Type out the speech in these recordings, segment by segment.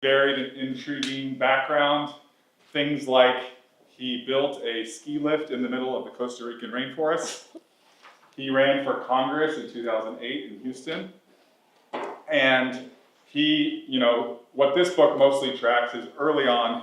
varied and intriguing background. Things like he built a ski lift in the middle of the Costa Rican rainforest. He ran for Congress in 2008 in Houston. And he, what this book mostly tracks is early on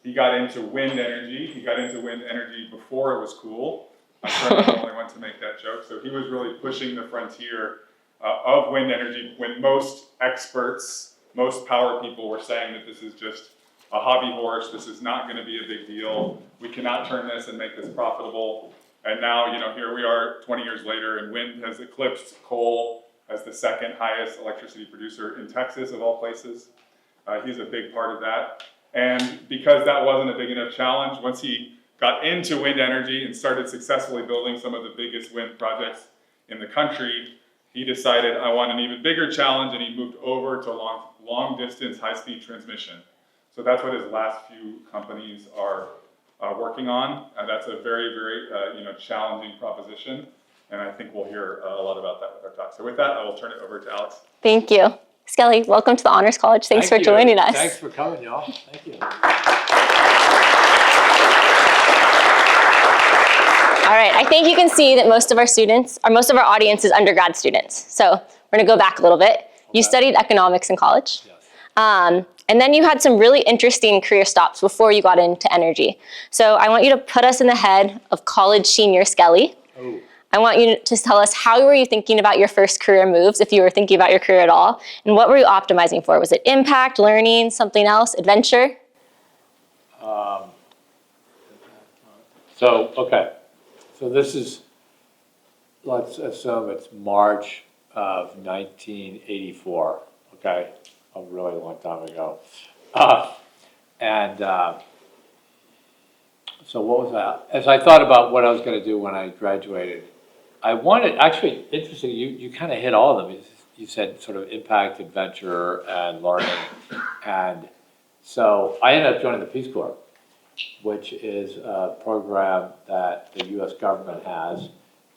he got into wind energy. He got into wind energy before it was cool. I'm sure I'm the only one to make that joke. So he was really pushing the frontier of wind energy when most experts, most power people were saying that this is just a hobby horse. This is not going to be a big deal. We cannot turn this and make this profitable. And now, here we are 20 years later, and wind has eclipsed coal as the second highest electricity producer in Texas, of all places. He's a big part of that. And because that wasn't a big enough challenge, once he got into wind energy and started successfully building some of the biggest wind projects in the country, he decided, I want an even bigger challenge, and he moved over to long distance, high-speed transmission. So that's what his last few companies are working on. And that's a very, very challenging proposition. And I think we'll hear a lot about that with our talk. So with that, I will turn it over to Alex. Thank you. Skelly, welcome to the Honors College. Thanks for joining us. Thanks for coming, y'all. Thank you. All right, I think you can see that most of our audience is undergrad students. So we're gonna go back a little bit. Okay. You studied economics in college. Yes. And then you had some really interesting career stops before you got into energy. So I want you to put us in the head of college senior Skelly. Oh. I want you to tell us, how were you thinking about your first career moves, if you were thinking about your career at all, and what were you optimizing for? Was it impact, learning, something else, adventure? So this is, let's assume it's March of 1984, okay? A really long time ago. So what was that? As I thought about what I was going to do when I graduated, I wanted, actually, interesting, you kind of hit all of them. You said sort of impact, adventure, and learning. And so I ended up joining the Peace Corps, which is a program that the U.S. government has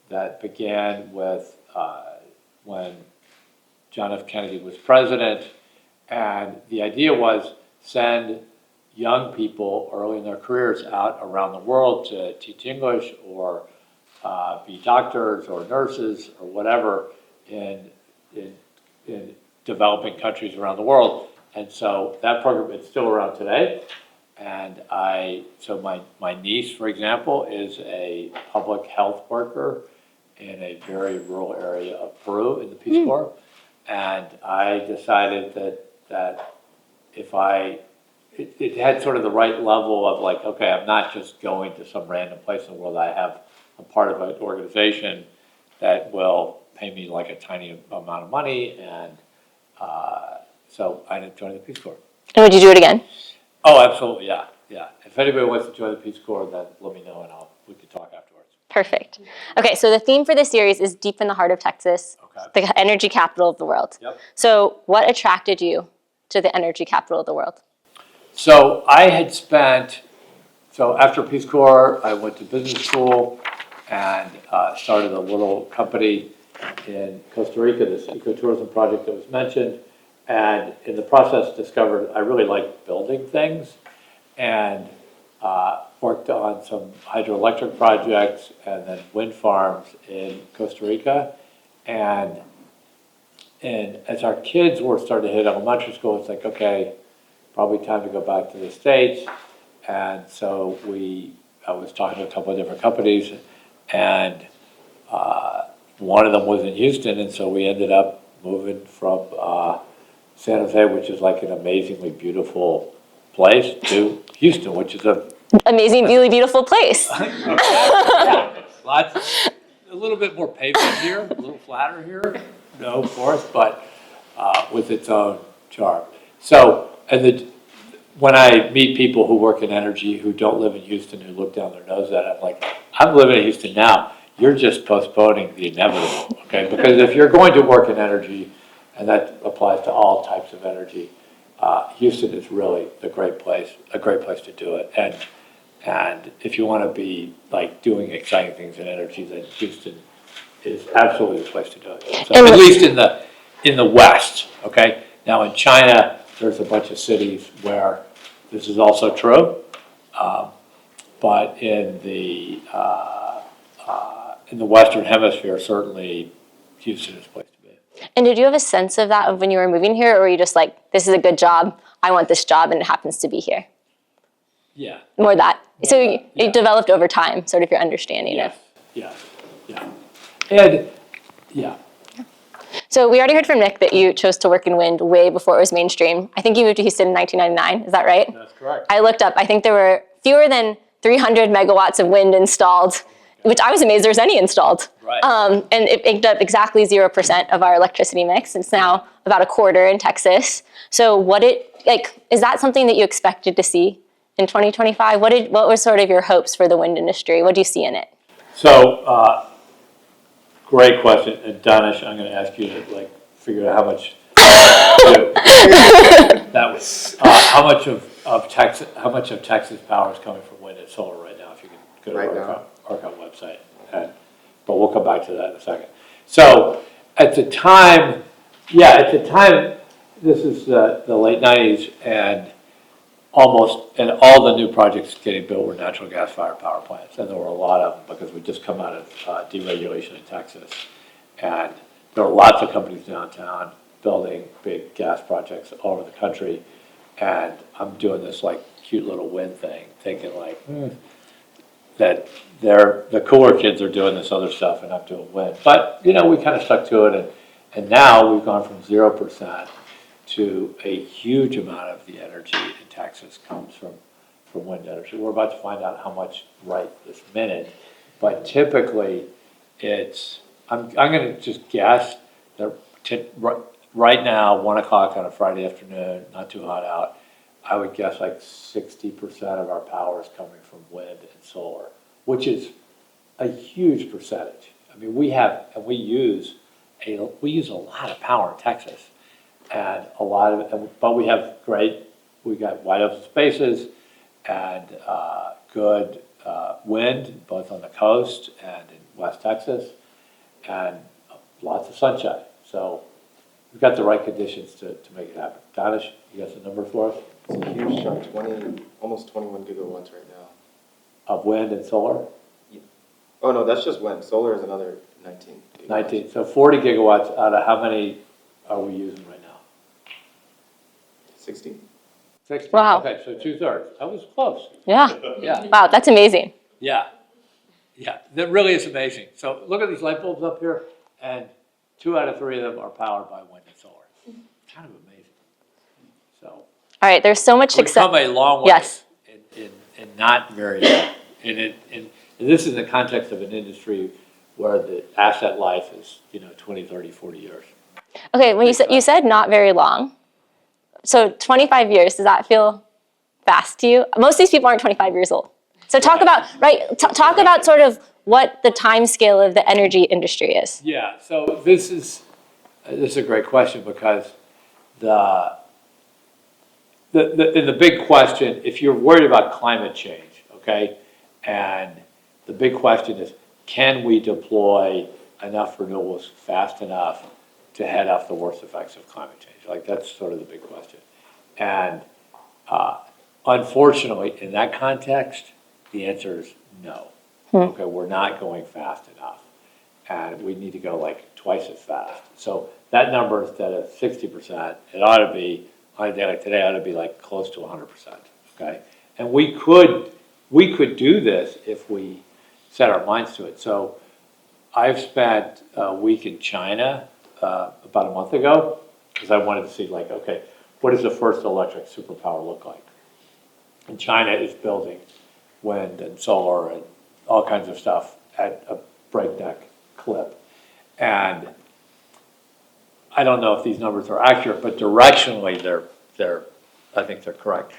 that began with when John F. Kennedy was president. And the idea was send young people early in their careers out around the world to teach English or be doctors or nurses or whatever in developing countries around the world. And so that program is still around today. And so my niece, for example, is a public health worker in a very rural area of Peru in the Peace Corps. And I decided that if it had sort of the right level of like, okay, I'm not just going to some random place in the world. I have a part of an organization that will pay me like a tiny amount of money. And so I ended up joining the Peace Corps. And would you do it again? Oh, absolutely, yeah. If anybody wants to join the Peace Corps, then let me know and we can talk afterwards. Perfect. Okay, so the theme for this series is deep in the heart of Texas, the energy capital of the world. Yep. So what attracted you to the energy capital of the world? So I had after Peace Corps, I went to business school and started a little company in Costa Rica, this ecotourism project that was mentioned. And in the process discovered I really like building things and worked on some hydroelectric projects and then wind farms in Costa Rica. And as our kids were starting to hit elementary school, it's like, okay, probably time to go back to the States. And so I was talking to a couple of different companies, and one of them was in Houston, and so we ended up moving from San Jose, which is like an amazingly beautiful place, to Houston, which is really beautiful place. Yeah, a little bit more pavement here, a little flatter here, no, of course, but with its own charm. So, when I meet people who work in energy who don't live in Houston, who look down their nose at it, I'm like, I'm living in Houston now. You're just postponing the inevitable, okay? Because if you're going to work in energy, and that applies to all types of energy, Houston is really a great place to do it. And if you want to be like doing exciting things in energy, then Houston is absolutely the place to do it. So at least in the West, okay? Now in China, there's a bunch of cities where this is also true. But in the Western Hemisphere, certainly Houston is a place to be. And did you have a sense of that when you were moving here, or were you just like, this is a good job, I want this job, and it happens to be here? Yeah. More that. So Yeah. it developed over time, sort of your understanding Yes. of. Yeah. Yeah. And yeah. So we already heard from Nick that you chose to work in wind way before it was mainstream. I think you moved to Houston in 1999. Is that right? That's correct. I looked up. I think there were fewer than 300 megawatts of wind installed, which I was amazed there was any installed. Right. And it picked up exactly 0% of our electricity mix. It's now about a quarter in Texas. So is that something that you expected to see in 2025? What were sort of your hopes for the wind industry? What do you see in it? So, great question. And Danish, I'm going to ask you to figure out how much that was. How much of Texas power is coming from wind and solar right now? If you can go to the ARCOT website. But we'll come back to that in a second. So at the time, this is the late 90s, and all the new projects getting built were natural gas-fired power plants, and there were a lot of them because we just come out of deregulation in Texas, and there were lots of companies downtown building big gas projects all over the country, and I'm doing this cute little wind thing, thinking that the cooler kids are doing this other stuff and I'm doing wind. But, we kind of stuck to it, and now we've gone from 0% to a huge amount of the energy in Texas comes from wind energy. We're about to find out how much right this minute, but typically I'm going to just guess that right now, 1 o'clock on a Friday afternoon, not too hot out, I would guess 60% of our power is coming from wind and solar, which is a huge percentage. I mean, we use a lot of power in Texas, and but we got wide open spaces and good wind, both on the coast and in West Texas, and lots of sunshine. So we've got the right conditions to make it happen. Danish, you got the number for us? It's a huge chunk, almost 21 gigawatts right now. Of wind and solar? Yeah. Oh no, that's just wind. Solar is another 19 gigawatts. 19, so 40 gigawatts out of how many are we using right now? 60. 60? Wow. Okay, so 2/3. That was close. Yeah. Yeah. Wow, that's amazing. Yeah. Yeah, that really is amazing. So look at these light bulbs up here, and 2 out of 3 of them are powered by wind and solar. Kind of amazing. So. All right, there's so much We've success. come a long way. Yes. In not very long. And this is in the context of an industry where the asset life is, 20, 30, 40 years. Okay, when you said not very long, so 25 years, does that feel fast to you? Most of these people aren't 25 years old. So talk about sort of what the time scale of the energy industry is. Yeah, so this is a great question because the big question, if you're worried about climate change, okay, and the big question is, can we deploy enough renewables fast enough to head off the worst effects of climate change? That's sort of the big question. And unfortunately, in that context, the answer is no. Okay, we're not going fast enough, and we need to go twice as fast. So that number, instead of 60%, it ought to be, on a day like today, ought to be close to 100%. Okay, and we could do this if we set our minds to it. So I've spent a week in China about a month ago because I wanted to see okay, what does the first electric superpower look like? And China is building wind and solar and all kinds of stuff at a breakneck clip. And I don't know if these numbers are accurate, but directionally I think they're correct.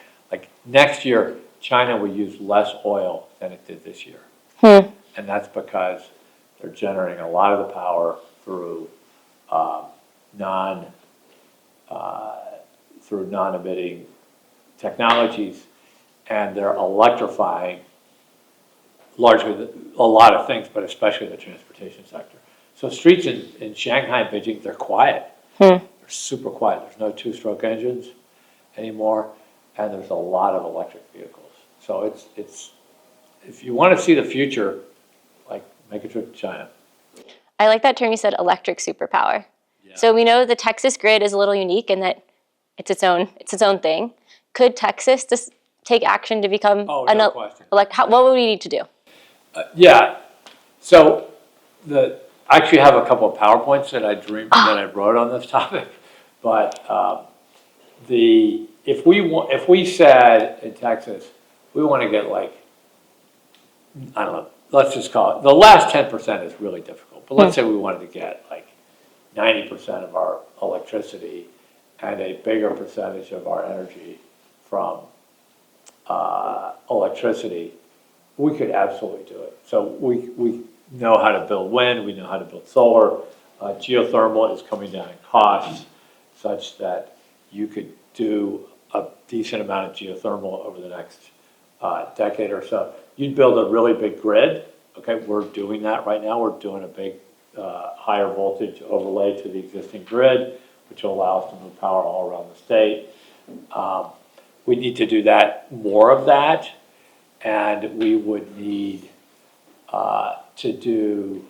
Next year, China will use less oil than it did this year. And that's because they're generating a lot of the power through non-emitting technologies, and they're electrifying largely a lot of things, but especially the transportation sector. So streets in Shanghai and Beijing, they're quiet. They're super quiet. There's no two-stroke engines. anymore, and there's a lot of electric vehicles. So it's if you want to see the future, like make a trip to China. I like that term you said, electric superpower. Yeah. So we know the Texas grid is a little unique in that it's its own thing. Could Texas just take action to become No question. What would we need to do? Yeah. So I actually have a couple of PowerPoints that I wrote on this topic, but if we said in Texas we want to get like, I don't know, let's just call it, the last 10% is really difficult, but let's say we wanted to get like 90% of our electricity and a bigger percentage of our energy from electricity, we could absolutely do it. So we know how to build wind, we know how to build solar. Geothermal is coming down in costs such that you could do a decent amount of geothermal over the next decade or so. You'd build a really big grid. Okay, we're doing that right now. We're doing a big higher voltage overlay to the existing grid, which will allow us to move power all around the state. We need to do that, more of that, and we would need to do,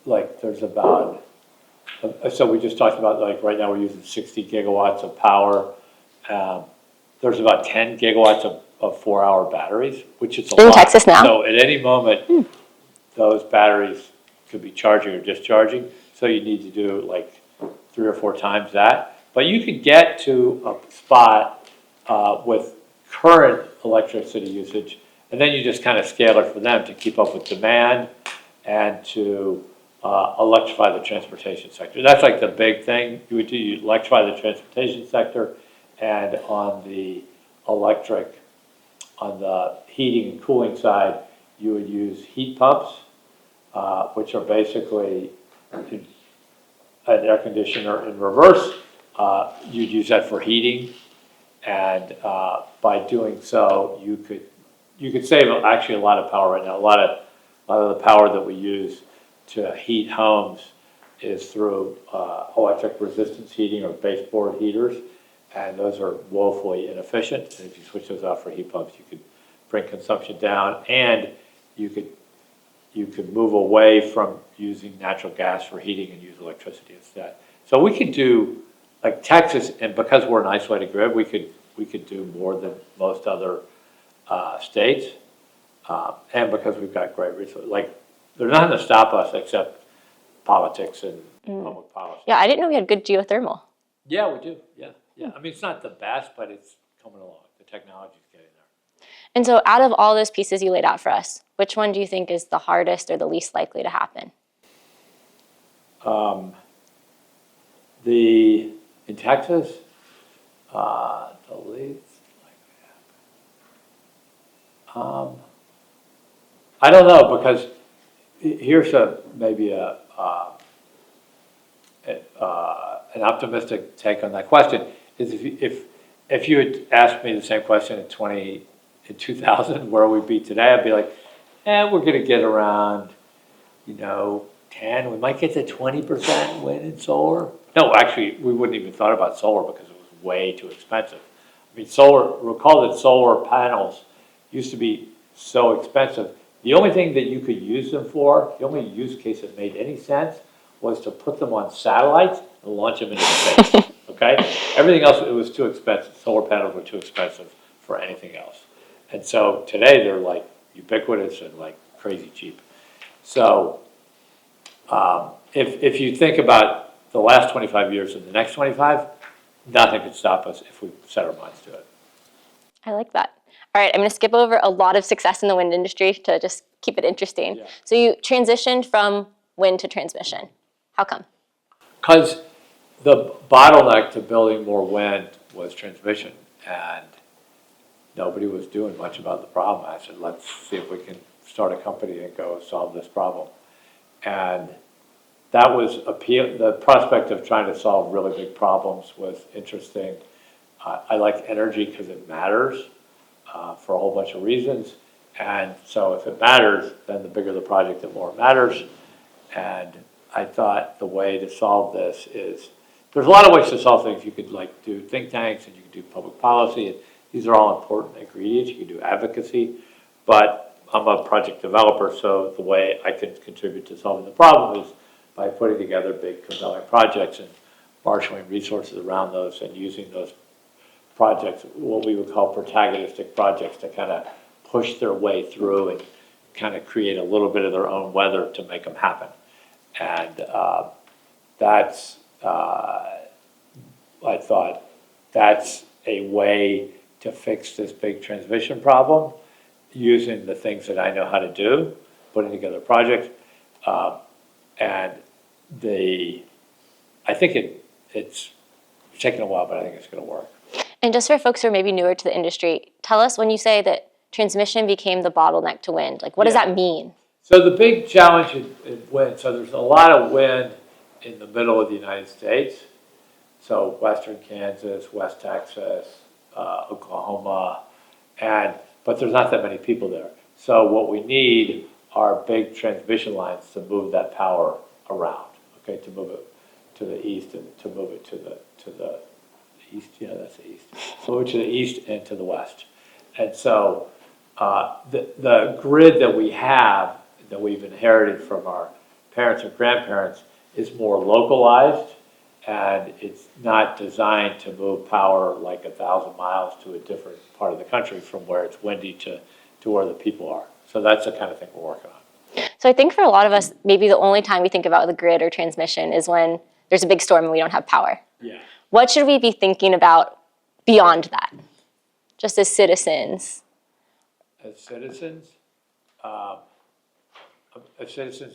like, there's about, so we just talked about, like, right now we're using 60 gigawatts of power. There's about 10 gigawatts of 4-hour batteries, which is a lot. In Texas now. So at any moment, those batteries could be charging or discharging. So you need to do like 3 or 4 times that. But you could get to a spot with current electricity usage, and then you just kind of scale it for them to keep up with demand and to electrify the transportation sector. That's like the big thing you would do. You electrify the transportation sector, and on the heating and cooling side, you would use heat pumps, which are basically an air conditioner in reverse. You'd use that for heating, and by doing so, you could save actually a lot of power right now. A lot of the power that we use to heat homes is through electric resistance heating or baseboard heaters, and those are woefully inefficient. And if you switch those out for heat pumps, you could bring consumption down, and you could move away from using natural gas for heating and use electricity instead. So we could do, like Texas, and because we're an isolated grid, we could do more than most other states, and because we've got great resources. Like, there's nothing to stop us except politics and public policy. Yeah, I didn't know we had good geothermal. Yeah, we do. Yeah. I mean, it's not the best, but it's coming along. The technology's getting there. And so out of all those pieces you laid out for us, which one do you think is the hardest or the least likely to happen? In Texas, the least likely to happen. I don't know, because here's maybe an optimistic take on that question. Is if you had asked me the same question in 2000, where we'd be today, I'd be like, we're going to get around, 10. We might get to 20% wind and solar. No, actually, we wouldn't even thought about solar because it was way too expensive. I mean, recall that solar panels used to be so expensive. The only thing that you could use them for, the only use case that made any sense, was to put them on satellites and launch them into space, okay? Everything else, it was too expensive. Solar panels were too expensive for anything else. And so today they're like ubiquitous and like crazy cheap. So if you think about the last 25 years and the next 25, nothing could stop us if we set our minds to it. I like that. All right, I'm going to skip over a lot of success in the wind industry to just keep it interesting. Yeah. So you transitioned from wind to transmission. How come? Because the bottleneck to building more wind was transmission, and nobody was doing much about the problem. I said, let's see if we can start a company and go solve this problem. And that was the prospect of trying to solve really big problems was interesting. I like energy because it matters for a whole bunch of reasons. And so if it matters, then the bigger the project, the more it matters. And I thought the way to solve this is there's a lot of ways to solve things. You could like do think tanks and you could do public policy. And these are all important ingredients. You can do advocacy, but I'm a project developer, so the way I can contribute to solving the problem is by putting together big compelling projects and marshaling resources around those and using those projects, what we would call protagonistic projects, to kind of push their way through and kind of create a little bit of their own weather to make them happen. And that's, I thought, that's a way to fix this big transmission problem using the things that I know how to do, putting together projects. And I think it's taken a while, but I think it's going to work. And just for folks who are maybe newer to the industry, tell us when you say that transmission became the bottleneck to wind, like what does that mean? So the big challenge in wind, so there's a lot of wind in the middle of the United States. So western Kansas, West Texas, Oklahoma, but there's not that many people there. So what we need are big transmission lines to move that power around, okay, to move it to the east and to move it to the east, yeah, that's the east. Move it to the east and to the west. And so the grid that we have, that we've inherited from our parents and grandparents, is more localized, and it's not designed to move power like 1,000 miles to a different part of the country from where it's windy to where the people are. So that's the kind of thing we're working on. So I think for a lot of us, maybe the only time we think about the grid or transmission is when there's a big storm and we don't have power. Yeah. What should we be thinking about beyond that, just as citizens? As citizens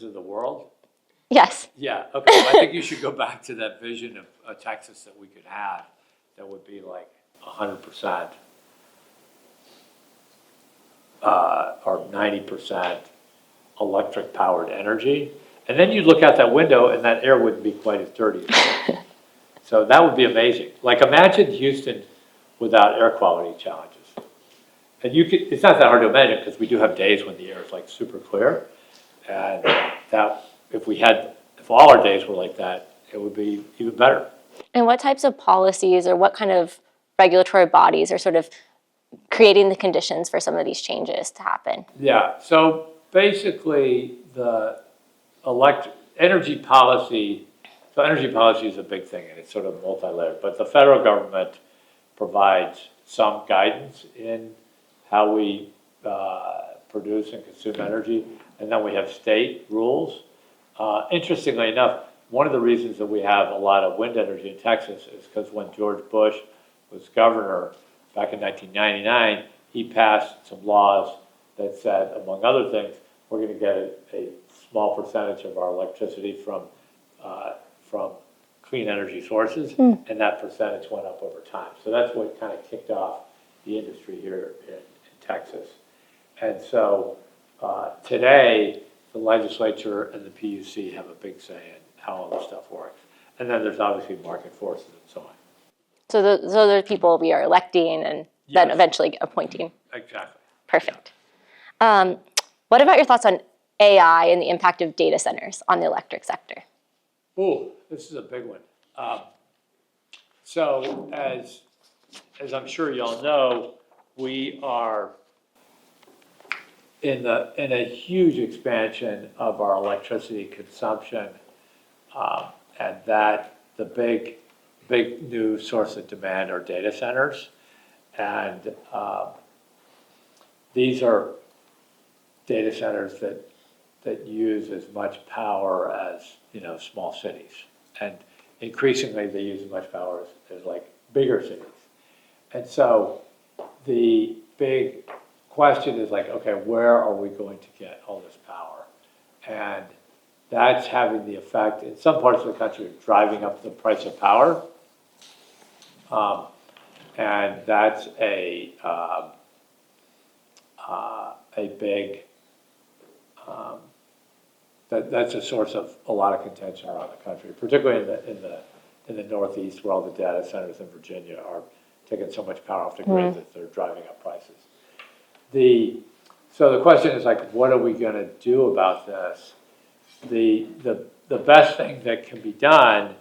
of the world? Yes. Yeah, okay, I think you should go back to that vision of a Texas that we could have that would be like 100% or 90% electric powered energy. And then you'd look out that window and that air wouldn't be quite as dirty. So that would be amazing. Like imagine Houston without air quality challenges. And it's not that hard to imagine because we do have days when the air is like super clear. And that, if all our days were like that, it would be even better. And what types of policies or what kind of regulatory bodies are sort of creating the conditions for some of these changes to happen? Yeah, so basically the energy policy is a big thing and it's sort of multi-layered, but the federal government provides some guidance in how we produce and consume energy, and then we have state rules. Interestingly enough, one of the reasons that we have a lot of wind energy in Texas is because when George Bush was governor back in 1999, he passed some laws that said, among other things, we're going to get a small percentage of our electricity from clean energy sources, and that percentage went up over time. So that's what kind of kicked off the industry here in Texas. And so today, the legislature and the PUC have a big say in how all this stuff works. And then there's obviously market forces and so on. So the people we are electing and then eventually appointing. Exactly. Perfect. What about your thoughts on AI and the impact of data centers on the electric sector? Ooh, this is a big one. So as I'm sure y'all know, we are in a huge expansion of our electricity consumption, and that the big new source of demand are data centers, and these are data centers that use as much power as small cities, and increasingly they use as much power as like bigger cities, and so the big question is like, okay, where are we going to get all this power? And that's having the effect in some parts of the country of driving up the price of power. And that's a big, that's a source of a lot of contention around the country, particularly in the Northeast where all the data centers in Virginia are taking so much power off the grid that they're driving up prices. So the question is like, what are we going to do about this? The best thing that can be done,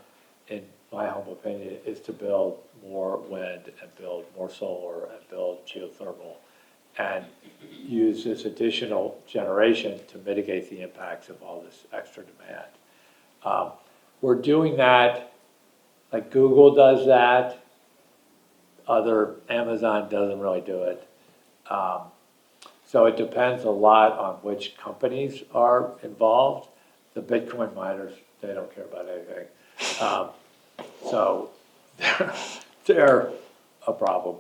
in my humble opinion, is to build more wind and build more solar and build geothermal and use this additional generation to mitigate the impacts of all this extra demand. We're doing that, like Google does that. Amazon doesn't really do it. So it depends a lot on which companies are involved. The Bitcoin miners, they don't care about anything. So they're a problem.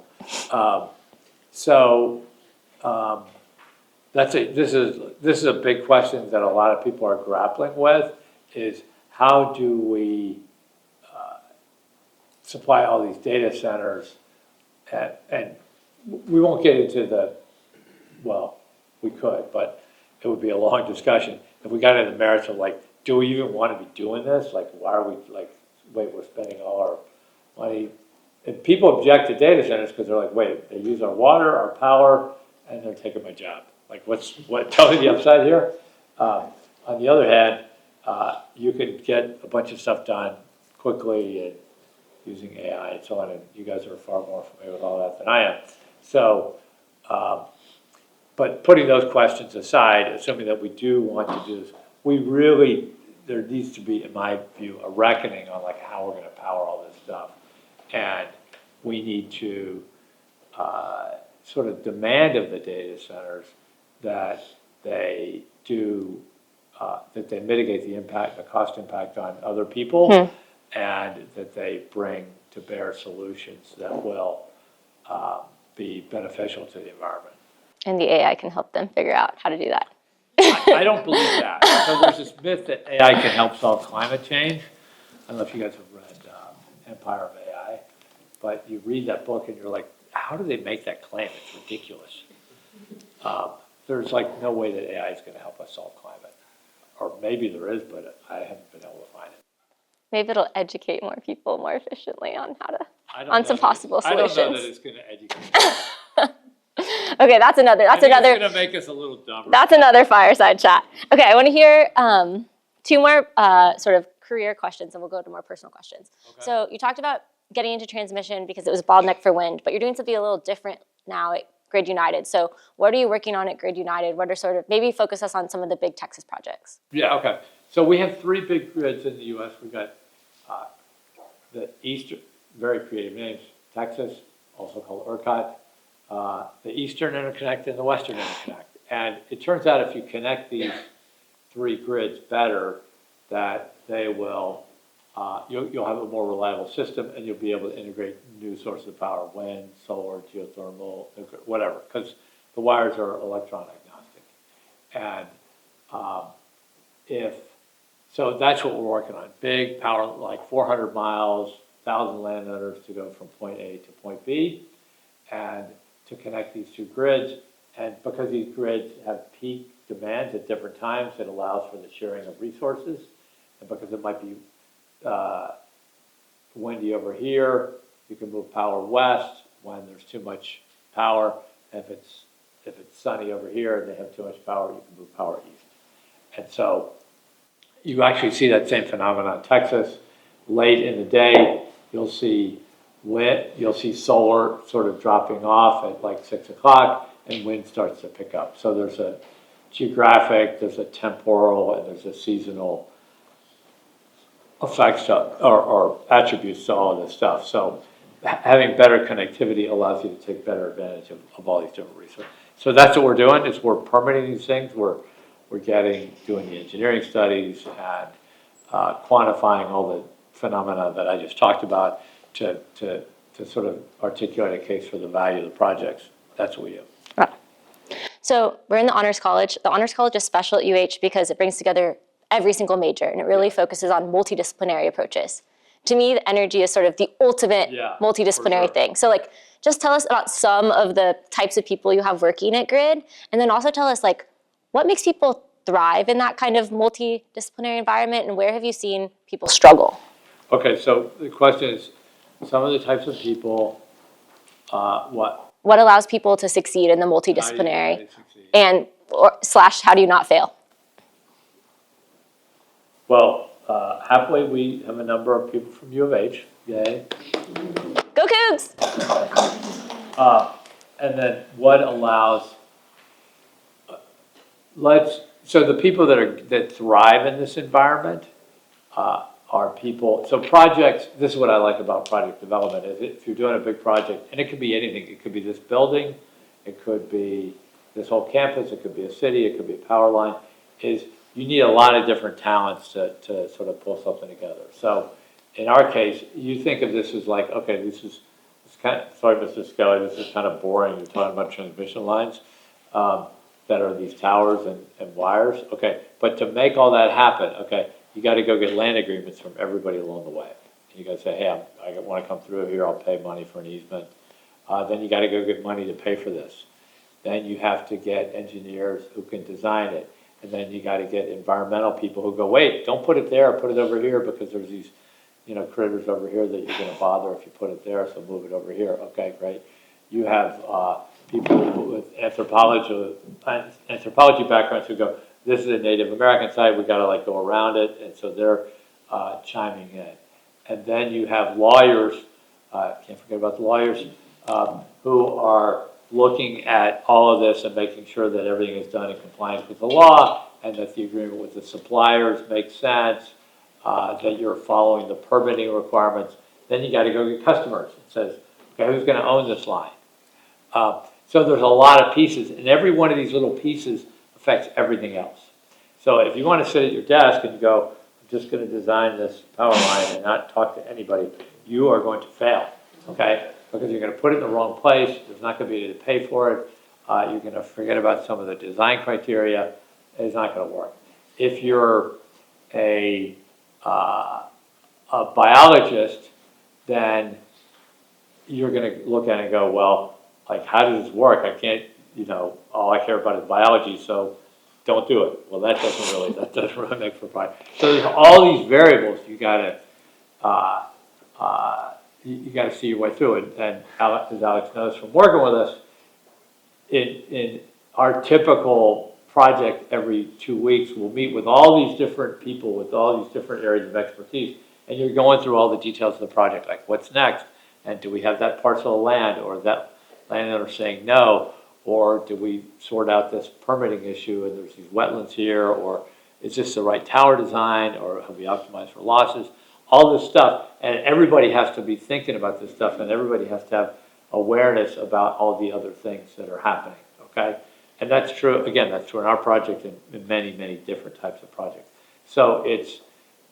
This is a big question that a lot of people are grappling with, is how do we supply all these data centers, and we won't get into well, we could, but it would be a long discussion. If we got into the merits of like, do we even want to be doing this? Like, why are we we're spending all our money? And people object to data centers because they're like, wait, they use our water, our power, and they're taking my job. Like, tell me the upside here? On the other hand, you could get a bunch of stuff done quickly and using AI and so on, and you guys are far more familiar with all that than I am. So, but putting those questions aside, assuming that we do want to do this, there needs to be, in my view, a reckoning on like how we're going to power all this stuff. And we need to sort of demand of the data centers that they do, that they mitigate the cost impact on other people, and that they bring to bear solutions that will be beneficial to the environment. And the AI can help them figure out how to do that. I don't believe that. So there's this myth that AI can help solve climate change. I don't know if you guys have read Empire of AI, but you read that book and you're like, how do they make that claim? It's ridiculous. There's like no way that AI is going to help us solve climate. Or maybe there is, but I haven't been able to find it. Maybe it'll educate more people more efficiently on some possible solutions. I don't know that it's going to educate. Okay, that's another. It's going to make us a little dumber. That's another fireside chat. Okay, I want to hear two more sort of career questions, and we'll go to more personal questions. Okay. So you talked about getting into transmission because it was a bottleneck for wind, but you're doing something a little different now at Grid United. So what are you working on at Grid United? What are sort of, maybe focus us on some of the big Texas projects. Yeah, okay. So we have 3 big grids in the U.S. We've got the Eastern, very creative names, Texas, also called ERCOT, the Eastern Interconnect and the Western Interconnect. And it turns out if you connect these 3 grids better, that they will, you'll have a more reliable system, and you'll be able to integrate new sources of power, wind, solar, geothermal, whatever, because the wires are electron agnostic. And so that's what we're working on. Big power, like 400 miles, 1,000 landowners to go from point A to point B, and to connect these 2 grids. And because these grids have peak demands at different times, it allows for the sharing of resources. And because it might be windy over here, you can move power west when there's too much power. If it's sunny over here and they have too much power, you can move power east. And so you actually see that same phenomenon in Texas. Late in the day, you'll see solar sort of dropping off at like 6 o'clock, and wind starts to pick up. So there's a geographic, there's a temporal, and there's a seasonal effects or attributes to all of this stuff. So having better connectivity allows you to take better advantage of all these different resources. So that's what we're doing, is we're permitting these things. We're doing the engineering studies and quantifying all the phenomena that I just talked about to sort of articulate a case for the value of the projects. That's what we do. Right. So we're in the Honors College. The Honors College is special at UH because it brings together every single major, and it really focuses on multidisciplinary approaches. To me, the energy is sort of the ultimate multidisciplinary thing. So like, just tell us about some of the types of people you have working at Grid, and then also tell us like, what makes people thrive in that kind of multidisciplinary environment, and where have you seen people struggle? Okay, so the question is, some of the types of people, what? What allows people to succeed in the multidisciplinary, and / how do you not fail? Well, Happily, we have a number of people from U of H, yay. Go Cougs! And then what allows, so the people that thrive in this environment are people, so projects, this is what I like about project development, is if you're doing a big project, and it could be anything, it could be this building, it could be this whole campus, it could be a city, it could be a power line, is you need a lot of different talents to sort of pull something together. So in our case, you think of this as like, okay, this is kind of, sorry, Mr. Skelly, this is kind of boring, you're talking about transmission lines that are these towers and wires, okay, but to make all that happen, okay, you got to go get land agreements from everybody along the way. You got to say, hey, I want to come through here, I'll pay money for an easement. Then you got to go get money to pay for this. Then you have to get engineers who can design it. And then you got to get environmental people who go, wait, don't put it there, put it over here because there's these, critters over here that you're going to bother if you put it there, so move it over here. Okay, great. You have people with anthropology backgrounds who go, this is a Native American site, we got to go around it, and so they're chiming in. And then you have lawyers, can't forget about the lawyers, who are looking at all of this and making sure that everything is done in compliance with the law and that the agreement with the suppliers makes sense, that you're following the permitting requirements. Then you got to go get customers. It says, okay, who's going to own this line? So there's a lot of pieces, and every one of these little pieces affects everything else. So if you want to sit at your desk and you go, I'm just going to design this power line and not talk to anybody, you are going to fail, okay? Because you're going to put it in the wrong place, there's not going to be able to pay for it, you're going to forget about some of the design criteria, it's not going to work. If you're a biologist, then you're going to look at it and go, well, how does this work? I can't, all I care about is biology, so don't do it. Well, that doesn't really make for fun. So there's all these variables you got to see your way through it. And as Alex knows from working with us, in our typical project every 2 weeks, we'll meet with all these different people with all these different areas of expertise, and you're going through all the details of the project, like what's next, and do we have that parcel of land, or that landowner saying no, or do we sort out this permitting issue and there's these wetlands here, or is this the right tower design, or have we optimized for losses? All this stuff, and everybody has to be thinking about this stuff, and everybody has to have awareness about all the other things that are happening, okay? And that's true, again, that's true in our project and in many, many different types of projects. So it's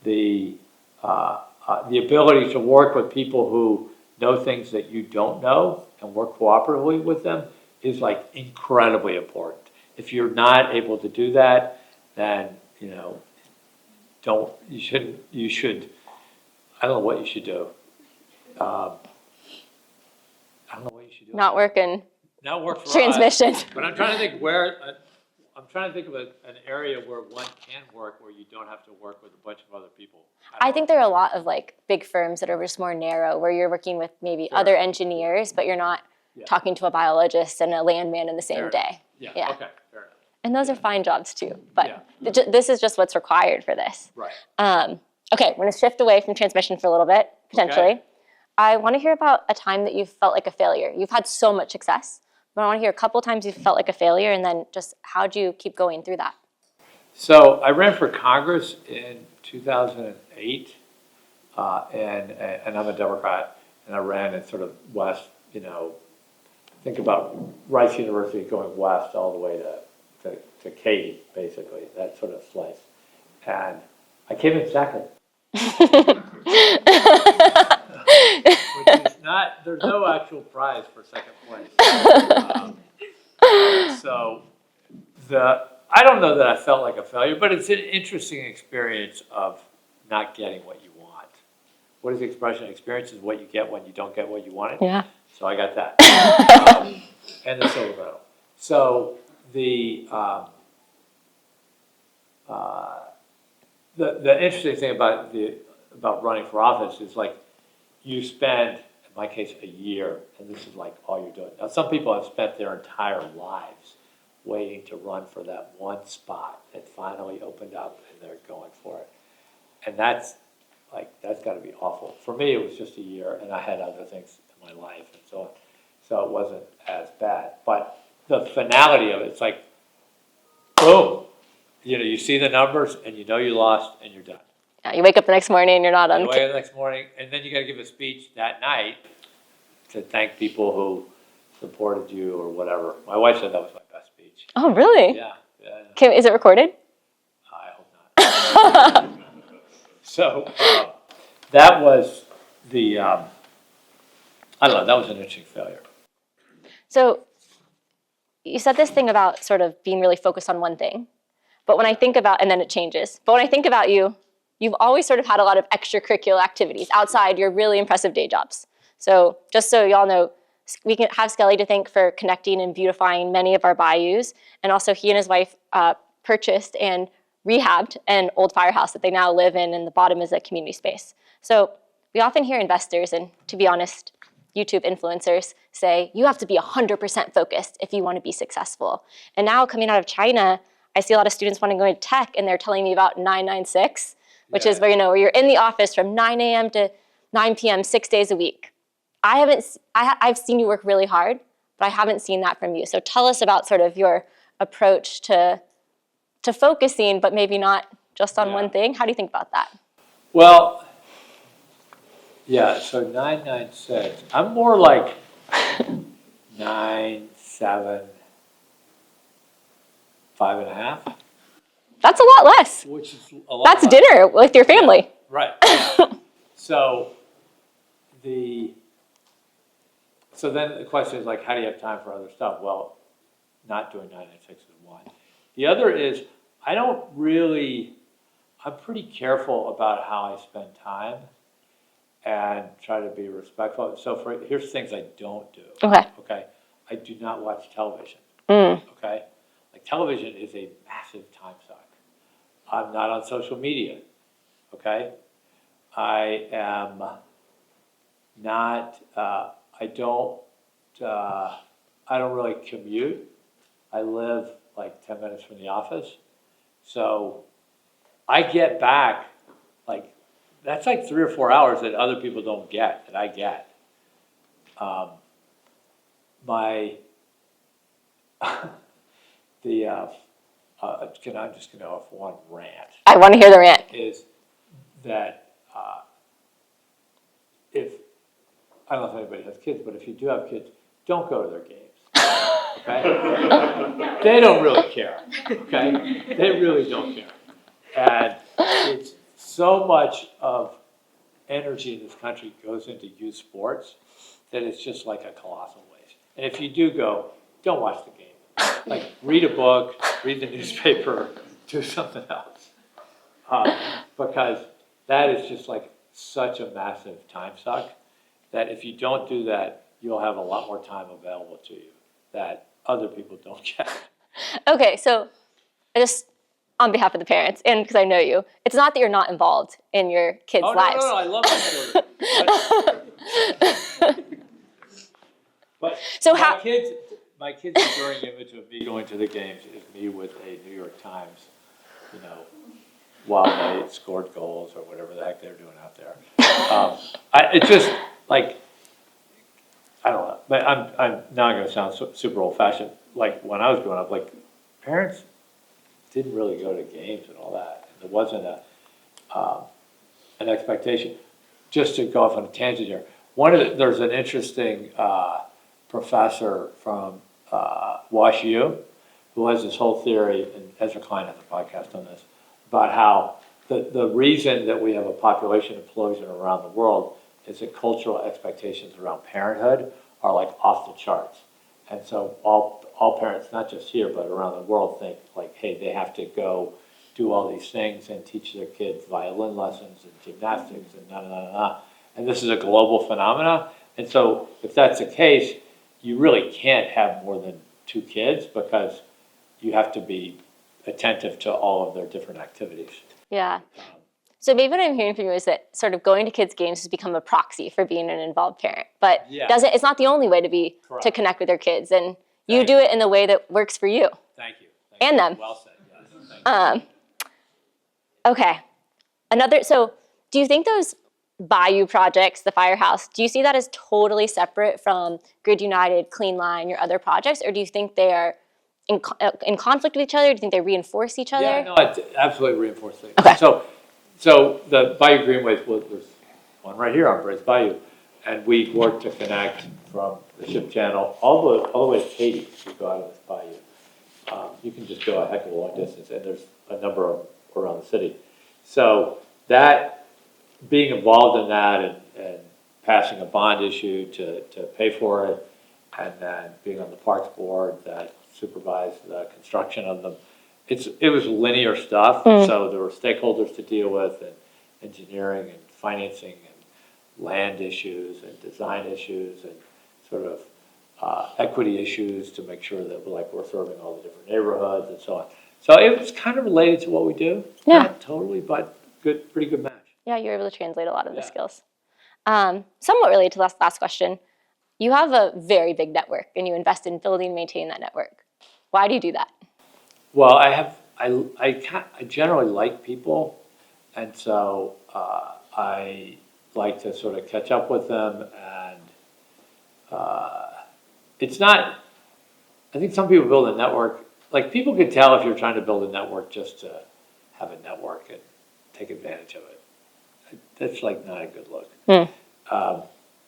the ability to work with people who know things that you don't know and work cooperatively with them is incredibly important. If you're not able to do that, then, you should, I don't know what you should do. I don't know what you should do. Not working. Not work for Transmission. us. But I'm trying to think of an area where one can work where you don't have to work with a bunch of other people. I think there are a lot of big firms that are just more narrow, where you're working with maybe other engineers, but you're not talking to a biologist and a landman in the same day. Yeah, okay, fair enough. And those are fine jobs too, but this is just what's required for this. Right. Okay, we're gonna shift away from transmission for a little bit, potentially. Okay. I wanna hear about a time that you felt like a failure. You've had so much success, but I wanna hear a couple times you felt like a failure, and then just how'd you keep going through that? So I ran for Congress in 2008, and I'm a Democrat, and I ran in sort of west, think about Rice University going west all the way to Katy, basically, that sort of slice. And I came in second. Which is not, there's no actual prize for second place. I don't know that I felt like a failure, but it's an interesting experience of not getting what you want. What is the expression? Experience is what you get when you don't get what you wanted. Yeah. So I got that. And the silver medal. So the interesting thing about running for office is you spend, in my case, a year, and this is all you're doing. Now some people have spent their entire lives waiting to run for that one spot that finally opened up, and they're going for it. And that's gotta be awful. For me, it was just a year, and I had other things in my life, and so it wasn't as bad. But the finality of it, it's like, boom, you see the numbers, and you know you lost, and you're done. Yeah, you wake up the next morning and you're not on. You wake up the next morning, and then you gotta give a speech that night to thank people who supported you or whatever. My wife said that was my best speech. Oh, really? Yeah. Kim, is it recorded? I hope not. So that was the, I don't know, that was an interesting failure. So you said this thing about sort of being really focused on one thing. But when I think about, and then it changes. But when I think about you, you've always sort of had a lot of extracurricular activities outside your really impressive day jobs. So just so y'all know, we can have Skelly to thank for connecting and beautifying many of our bayous. And also he and his wife purchased and rehabbed an old firehouse that they now live in, and the bottom is a community space. So we often hear investors, and to be honest, YouTube influencers say, you have to be 100% focused if you want to be successful. And now coming out of China, I see a lot of students wanting to go into tech, and they're telling me about 996, which is where, where you're in the office from 9 a.m. to 9 p.m. 6 days a week. I've seen you work really hard, but I haven't seen that from you. So tell us about sort of your approach to focusing, but maybe not just on one thing. How do you think about that? Well, yeah, so 996. I'm more like 9, 7, 5.5. That's a lot less. Which is a lot That's less. dinner with your family. Yeah, right. Yeah. So then the question is like, how do you have time for other stuff? Well, not doing 996 is one. The other is, I'm pretty careful about how I spend time and try to be respectful. So here's things I don't do. Okay. I do not watch television. Okay. Like television is a massive time suck. I'm not on social media. Okay. I am not, I don't really commute. I live like 10 minutes from the office. So I get back, like, that's like 3 or 4 hours that other people don't get, that I get. I'm just gonna off one rant. I want to hear the rant. Is that I don't know if anybody has kids, but if you do have kids, don't go to their games. Okay? They don't really care. Okay? They really don't care. And it's so much of energy in this country goes into youth sports that it's just like a colossal waste. And if you do go, don't watch the game. Like, read a book, read the newspaper, do something else. Because that is just like such a massive time suck that if you don't do that, you'll have a lot more time available to you that other people don't get. Okay, so just on behalf of the parents, and because I know you, it's not that you're not involved in your kids' lives. No, I love my children. But So my kids' enduring image of me going to the games is me with a New York Times, while they scored goals or whatever the heck they're doing out there. It's just like, I don't know, but I'm now going to sound super old-fashioned. Like when I was growing up, like parents didn't really go to games and all that. There wasn't an expectation. Just to go off on a tangent here, there's an interesting professor from Wash U who has this whole theory, and Ezra Klein has a podcast on this, about how the reason that we have a population explosion around the world is that cultural expectations around parenthood are like off the charts. And so all parents, not just here, but around the world think like, hey, they have to go do all these things and teach their kids violin lessons and gymnastics and And this is a global phenomena. And so if that's the case, you really can't have more than 2 kids because you have to be attentive to all of their different activities. Yeah. So maybe what I'm hearing from you is that sort of going to kids' games has become a proxy for being an involved parent, but it's not the only way to connect with your kids, and you do it in the way that works for you. Thank you. And them. Well said. Yes. Thank you. Okay. So do you think those Bayou projects, the firehouse, do you see that as totally separate from Grid United, Clean Line, your other projects, or do you think they are in conflict with each other? Do you think they reinforce each other? Yeah, no, it absolutely reinforces things. Okay. So the Bayou Greenways, well, there's one right here on Brace Bayou, and we work to connect from the ship channel all the way to Katy. We go out of this bayou. You can just go a heck of a long distance, and there's a number of around the city. So that, being involved in that and passing a bond issue to pay for it, and then being on the Parks Board that supervised the construction of them, it was linear stuff. So there were stakeholders to deal with, and engineering and financing and land issues and design issues and sort of equity issues to make sure that we're serving all the different neighborhoods and so on. So it was kind of related to what we do. Yeah. Not totally, but pretty good match. Yeah, you were able to translate a lot of the skills. Somewhat related to the last question, you have a very big network and you invest in building and maintaining that network. Why do you do that? Well, I generally like people, and so I like to sort of catch up with them, and it's not, I think some people build a network, like people can tell if you're trying to build a network just to have a network and take advantage of it. That's like not a good look.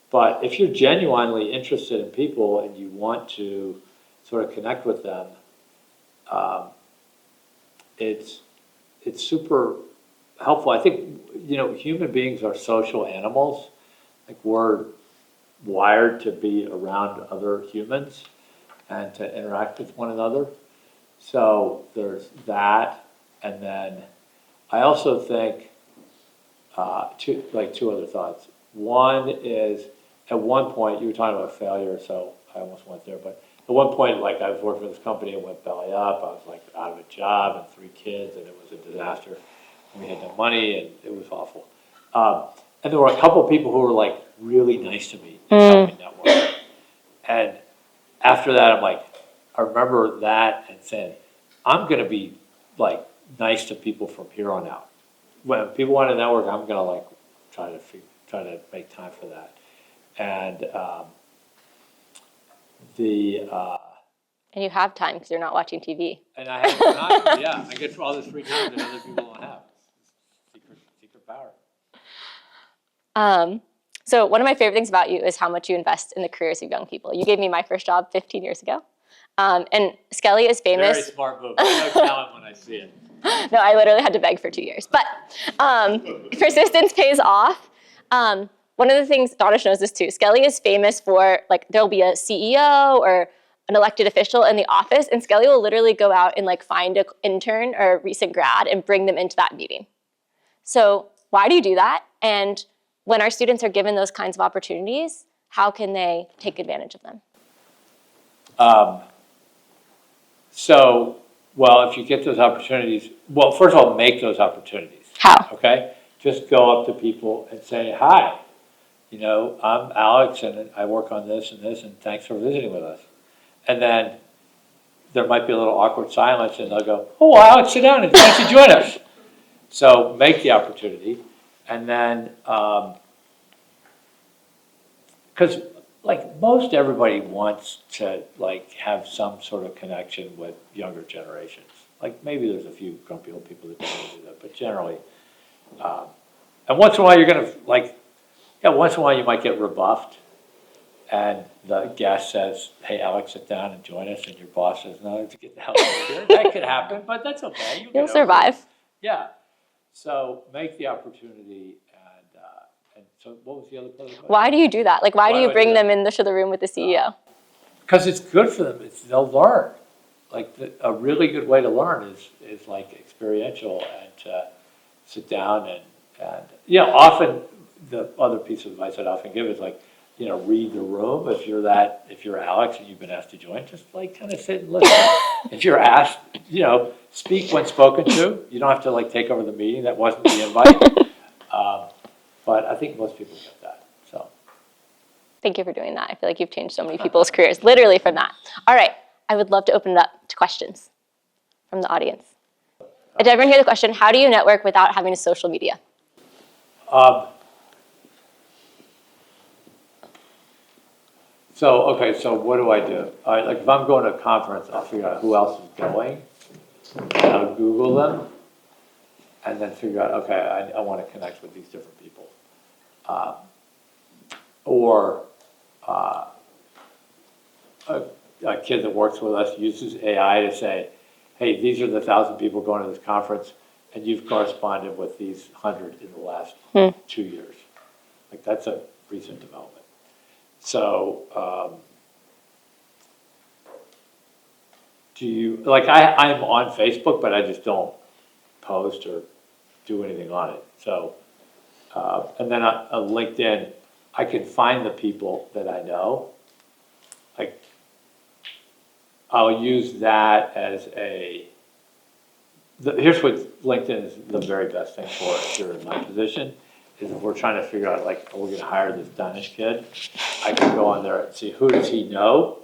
But if you're genuinely interested in people and you want to sort of connect with them, it's super helpful. I think, human beings are social animals. Like we're wired to be around other humans and to interact with one another. So there's that. And then I also think two other thoughts. One is, at one point, you were talking about failure, so I almost went there, but at one point, I was working for this company and went belly up. I was out of a job and 3 kids, and it was a disaster. And we had no money, and it was awful. And there were a couple of people who were really nice to me and helped me network. And after that, I remember that and saying, I'm going to be nice to people from here on out. When people want to network, I'm going to try to make time for that. And And you have time because you're not watching TV. And I have time, yeah. I get all this free time that other people don't have. Secret power. So one of my favorite things about you is how much you invest in the careers of young people. You gave me my first job 15 years ago. And Skelly is famous. Very smart move. I know talent when I see it. No, I literally had to beg for 2 years. But persistence pays off. One of the things, Donish knows this too, Skelly is famous for, there'll be a CEO or an elected official in the office, and Skelly will literally go out and find an intern or a recent grad and bring them into that meeting. So why do you do that? And when our students are given those kinds of opportunities, how can they take advantage of them? Well, if you get those opportunities, well, first of all, make those opportunities. How? Okay? Just go up to people and say, hi, I'm Alex and I work on this and thanks for visiting with us. And then there might be a little awkward silence and they'll go, oh, Alex, sit down and thanks to join us. So make the opportunity. And then, because most everybody wants to have some sort of connection with younger generations. Maybe there's a few grumpy old people that don't do that, but generally, and once in a while you're gonna once in a while you might get rebuffed, and the guest says, "Hey, Alex, sit down and join us," and your boss says, "No, to get the hell out of here." That could happen, but that's okay. You'll survive. Yeah. So make the opportunity. And so what was the other part of the question? Why do you do that? Why do you bring them into the room with the CEO? Because it's good for them. They'll learn. A really good way to learn is experiential and to sit down and often the other piece of advice I'd often give is read the room. If you're Alex and you've been asked to join, just kind of sit and listen. If you're asked, speak when spoken to. You don't have to take over the meeting. That wasn't the invite. But I think most people get that. So, thank you for doing that. I feel like you've changed so many people's careers, literally from that. All right, I would love to open it up to questions from the audience. Did everyone hear the question? How do you network without having a social media? So what do I do? Like if I'm going to a conference, I'll figure out who else is going, and I'll Google them, and then figure out, okay, I want to connect with these different people. Or a kid that works with us uses AI to say, hey, these are the 1,000 people going to this conference, and you've corresponded with these 100 in the last 2 years. Like that's a recent development. So, do you, like I'm on Facebook, but I just don't post or do anything on it. So, and then on LinkedIn, I can find the people that I know. Like, I'll use that as here's what LinkedIn is the very best thing for if you're in my position, is if we're trying to figure out, like, oh, we're gonna hire this Danish kid, I can go on there and see who does he know,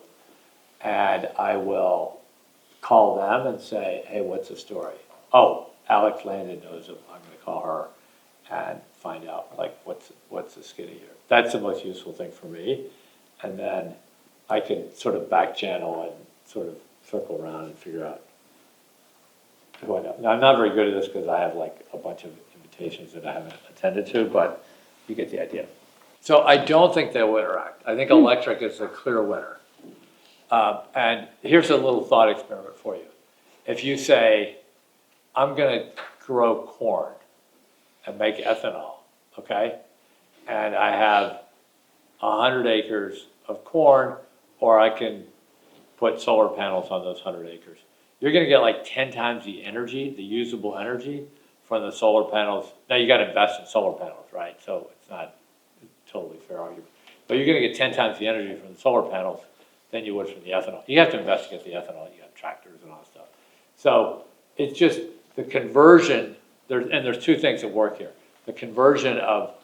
and I will call them and say, hey, what's the story? Oh, Alex Landon knows him, I'm gonna call her and find out, like, what's the skinny here. That's the most useful thing for me, and then I can sort of back channel and sort of circle around and figure out who I know. Now, I'm not very good at this because I have like a bunch of invitations that I haven't attended to, but you get the idea. So I don't think they'll interact. I think electric is the clear winner. And here's a little thought experiment for you. If you say, I'm gonna grow corn and make ethanol, okay? And I have 100 acres of corn, or I can put solar panels on those 100 acres. You're gonna get like 10 times the energy, the usable energy from the solar panels. Now you gotta invest in solar panels, right? So it's not a totally fair argument. But you're gonna get 10 times the energy from the solar panels than you would from the ethanol. You have to invest to get the ethanol, you got tractors and all that stuff. So it's just the conversion, there's two things that work here. The conversion of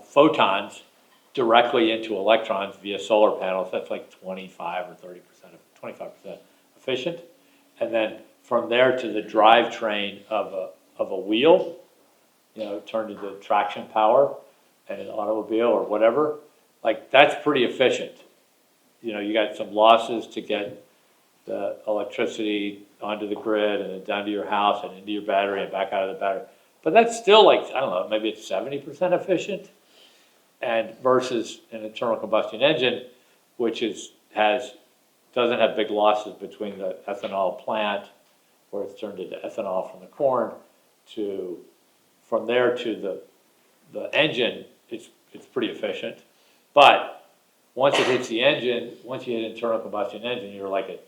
photons directly into electrons via solar panels, that's like 25 or 30%, 25% efficient. And then from there to the drivetrain of a wheel, turned into traction power and an automobile or whatever, like that's pretty efficient. You got some losses to get the electricity onto the grid and then down to your house and into your battery and back out of the battery. But that's still like, I don't know, maybe it's 70% efficient. And versus an internal combustion engine, which doesn't have big losses between the ethanol plant, where it's turned into ethanol from the corn, from there to the engine, it's pretty efficient. But once it hits the engine, once you hit internal combustion engine, you're like at,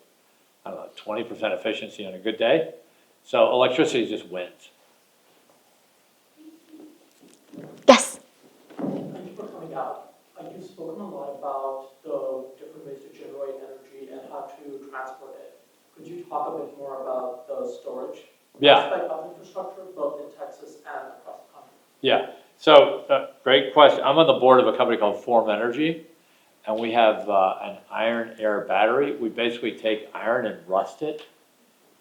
I don't know, 20% efficiency on a good day. So electricity just wins. Yes. Thank you for coming out. You've spoken a lot about the different ways to generate energy and how to transport it. Could you talk a bit more about the storage aspect of infrastructure, both in Texas and across the country? Yeah, so great question. I'm on the board of a company called Form Energy, and we have an iron air battery. We basically take iron and rust it,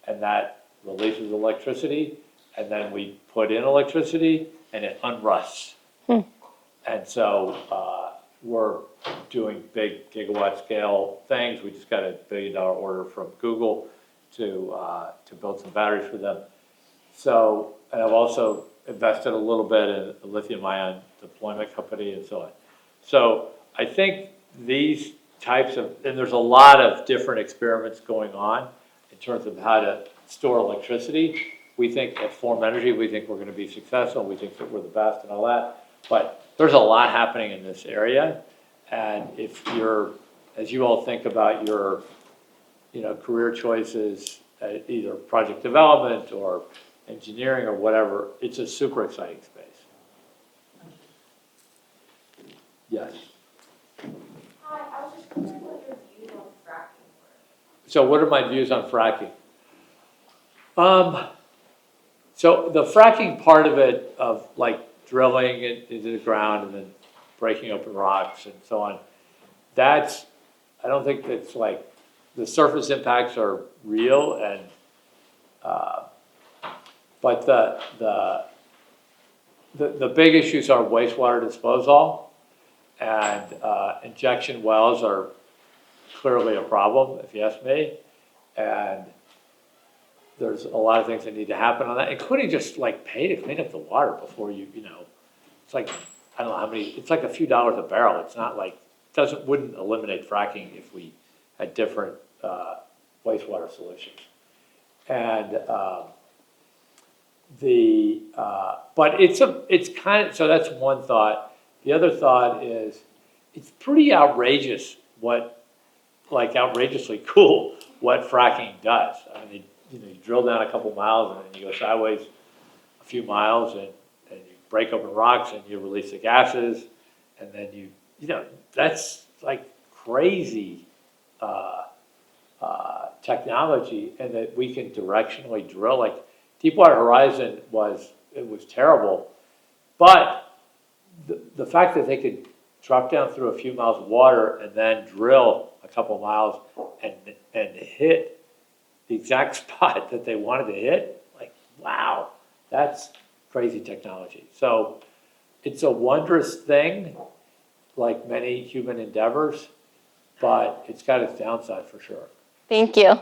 and that releases electricity, and then we put in electricity, and it unrusts. And so we're doing big gigawatt scale things. We just got a $1 billion order from Google to build some batteries for them. So, and I've also invested a little bit in a lithium ion deployment company and so on. So I think these types of, and there's a lot of different experiments going on in terms of how to store electricity. We think at Form Energy, we think we're going to be successful. We think that we're the best and all that. But there's a lot happening in this area. And if as you all think about your, career choices, either project development or engineering or whatever, it's a super exciting space. Yes. Hi, I was just wondering what your views on fracking were. So what are my views on fracking? So the fracking part of it, of like drilling it into the ground and then breaking open rocks and so on, I don't think that's like, the surface impacts are real, But the big issues are wastewater disposal, and injection wells are clearly a problem, if you ask me. And there's a lot of things that need to happen on that, including just like pay to clean up the water before it's like, I don't know how many, it's like a few dollars a barrel. It's not like, wouldn't eliminate fracking if we had different wastewater solutions. And but it's kind of, so that's one thought. The other thought is, it's pretty outrageous outrageously cool what fracking does. I mean, you drill down a couple miles and then you go sideways a few miles and you break open rocks and you release the gases, and then that's like crazy technology, and that we can directionally drill. Like Deepwater Horizon was terrible, but the fact that they could drop down through a few miles of water and then drill a couple miles and hit the exact spot that they wanted to hit, like, wow, that's crazy technology. So it's a wondrous thing, like many human endeavors, but it's got its downside for sure. Thank you.